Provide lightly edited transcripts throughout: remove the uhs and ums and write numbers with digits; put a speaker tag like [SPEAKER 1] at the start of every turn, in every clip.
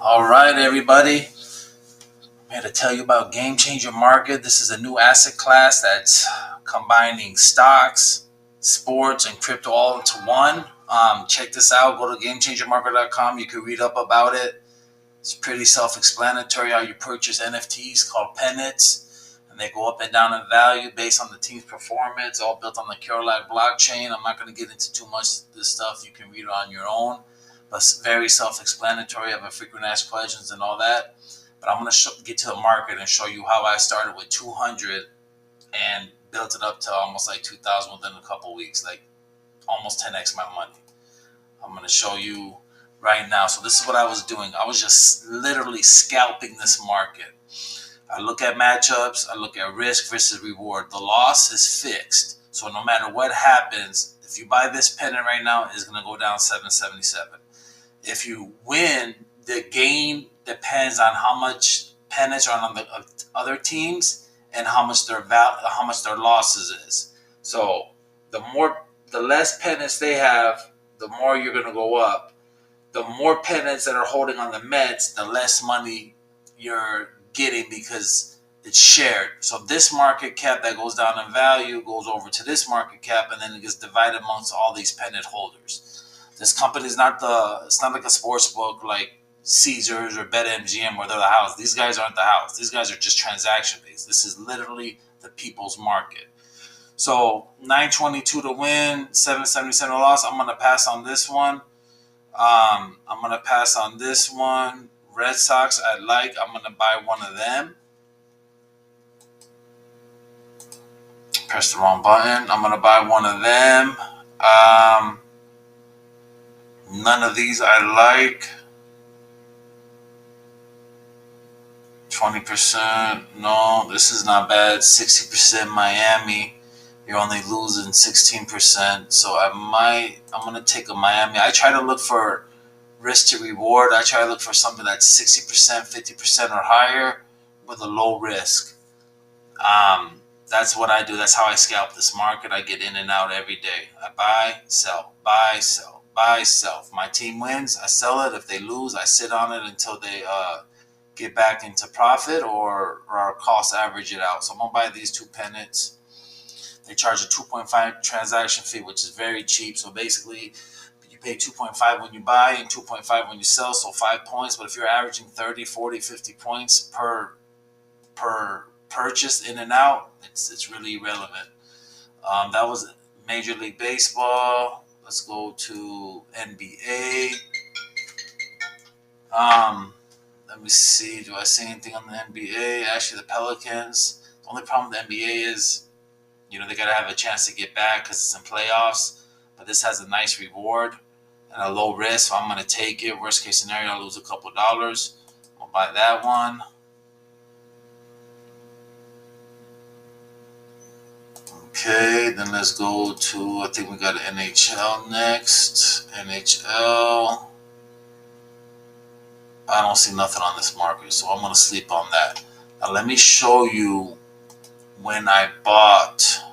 [SPEAKER 1] All right, everybody. I'm here to tell you about Game Changer Market. This is a new asset class that's combining stocks, sports, and crypto all into one. Check this out. Go to GameChangerMarket.com. You can read up about it. It's pretty self-explanatory how you purchase NFTs called pennants, and they go up and down in value based on the team's performance, all built on the Curelight blockchain. I'm not going to get into too much of this stuff. You can read it on your own, but it's very self-explanatory. I have a frequent asked questions and all that. But I'm going to get to the market and show you how I started with 200 and built it up to almost like 2,000 within a couple weeks, like almost 10x my money. I'm going to show you right now. So this is what I was doing. I was just literally scalping this market. I look at matchups. I look at risk versus reward. The loss is fixed. So no matter what happens, if you buy this pennant right now, it's going to go down 777. If you win, the gain depends on how much pennants are on the other teams and how much their losses is. So the less pennants they have, the more you're going to go up. The more pennants that are holding on the Mets, the less money you're getting because it's shared. So this market cap that goes down in value goes over to this market cap, and then it gets divided amongst all these pennant holders. This company is it's not like a sports book like Caesars or BetMGM where they're the house. These guys aren't the house. These guys are just transaction based. This is literally the people's market. So 922 to win, 777 to loss. I'm gonna pass on this one. I'm gonna pass on this one. Red Sox, I'm gonna buy one of them. Press the wrong button. I'm gonna buy one of them. None of these I like. 20%. No, this is not bad. 60% Miami. You're only losing 16%. So I'm going to take a Miami. I try to look for risk to reward. I try to look for something that's 60%, 50% or higher with a low risk. That's what I do. That's how I scalp this market. I get in and out every day. I buy, sell, buy, sell, buy, sell. If my team wins, I sell it. If they lose, I sit on it until they get back into profit or cost average it out. So I'm going to buy these two pennants. They charge a 2.5 transaction fee, which is very cheap. So basically, you pay 2.5 when you buy and 2.5 when you sell, so 5 points. But if you're averaging 30, 40, 50 points per purchase in and out, it's really irrelevant. That was Major League Baseball. Let's go to NBA. Let me see. Do I see anything on the NBA? Actually, the Pelicans. The only problem with the NBA is, they got to have a chance to get back because it's in playoffs. But this has a nice reward and a low risk, so I'm going to take it. Worst case scenario, I'll lose a couple of dollars. I'll buy that one. Okay, then let's go to, I think we got NHL next. NHL. I don't see nothing on this market, so I'm going to sleep on that. Now, let me show you when I bought.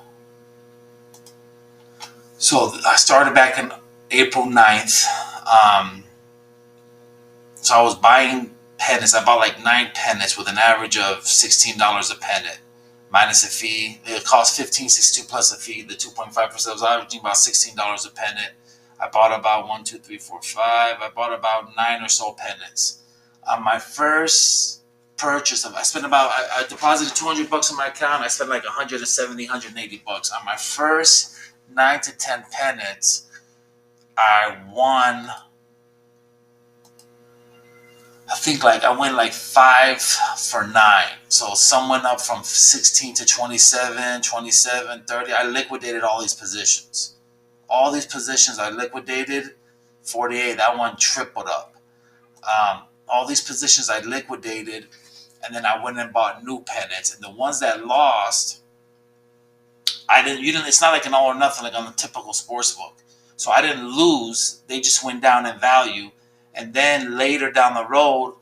[SPEAKER 1] So I started back in April 9th. So I was buying pennants. I bought like 9 pennants with an average of $16 a pennant, minus a fee. It cost $15.62 plus a fee. The 2.5% was averaging about $16 a pennant. I bought about 1, 2, 3, 4, 5. I bought about 9 or so pennants. My first purchase I deposited $200 in my account. I spent like $170, $180 on my first 9 to 10 pennants. I won. I think I went like 5 for 9. So some went up from 16 to 27, 27, 30. I liquidated all these positions. All these positions I liquidated. 48. That one tripled up. All these positions I liquidated, and then I went and bought new pennants. And the ones that lost, it's not like an all or nothing like on the typical sports book. So I didn't lose. They just went down in value. And then later down the road,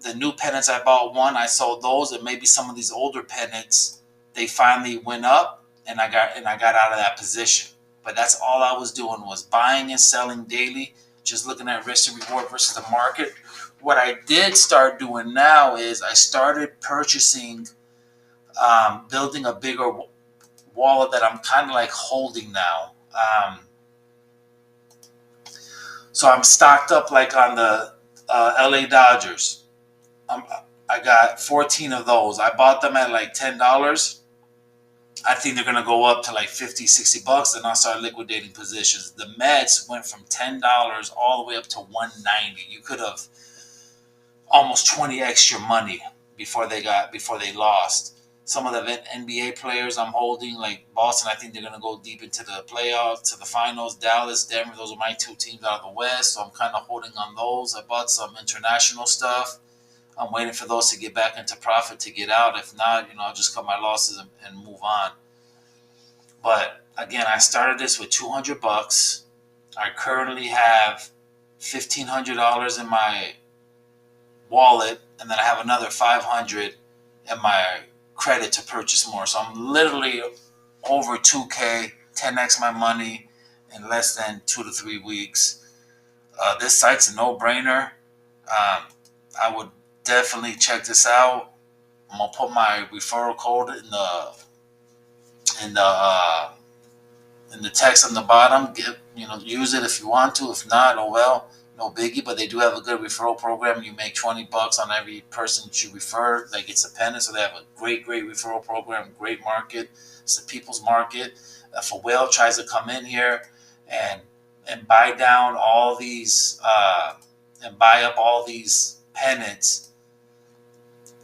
[SPEAKER 1] the new pennants I bought I sold those, and maybe some of these older pennants, they finally went up, and I got out of that position. But that's all I was doing was buying and selling daily, just looking at risk and reward versus the market. What I did start doing now is I started purchasing, building a bigger wallet that I'm kind of like holding now. So I'm stocked up like on the LA Dodgers. Um, I got 14 of those. I bought them at like $10. I think they're going to go up to like 50, $60, and I'll start liquidating positions. The Mets went from $10 all the way up to 190. You could have almost 20 extra money before they lost. Some of the NBA players I'm holding, like Boston, I think they're going to go deep into the playoffs, to the finals. Dallas, Denver, those are my two teams out of the West, so I'm kind of holding on those. I bought some international stuff. I'm waiting for those to get back into profit to get out. If not, I'll just cut my losses and move on. But again, I started this with $200. I currently have $1,500 in my wallet, and then I have another 500 in my credit to purchase more. So I'm literally over 2K, 10x my money in less than 2 to 3 weeks. This site's a no-brainer. I would definitely check this out. I'm gonna put my referral code in the uh, in the text on the bottom. Use it if you want to. If not, oh well, no biggie. But they do have a good referral program. You make $20 on every person that you refer. Like, it's a penny, so they have a great referral program. Great market. It's the people's market. If a whale tries to come in here and buy down all these and buy up all these pennants,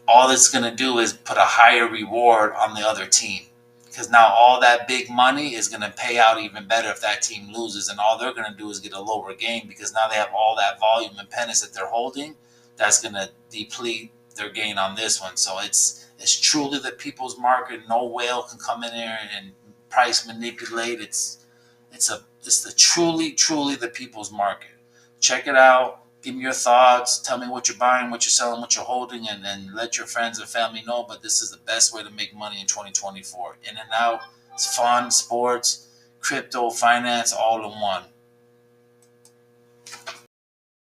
[SPEAKER 1] all it's going to do is put a higher reward on the other team, because now all that big money is going to pay out even better if that team loses, and all they're going to do is get a lower gain, because now they have all that volume and pennants that they're holding. That's going to deplete their gain on this one. So it's truly the people's market. No whale can come in there and price manipulate. It's the truly the people's market. Check it out. Give me your thoughts. Tell me what you're buying, what you're selling, what you're holding, and let your friends and family know. But this is the best way to make money in 2024. In and out. It's fun, sports, crypto, finance, all in one.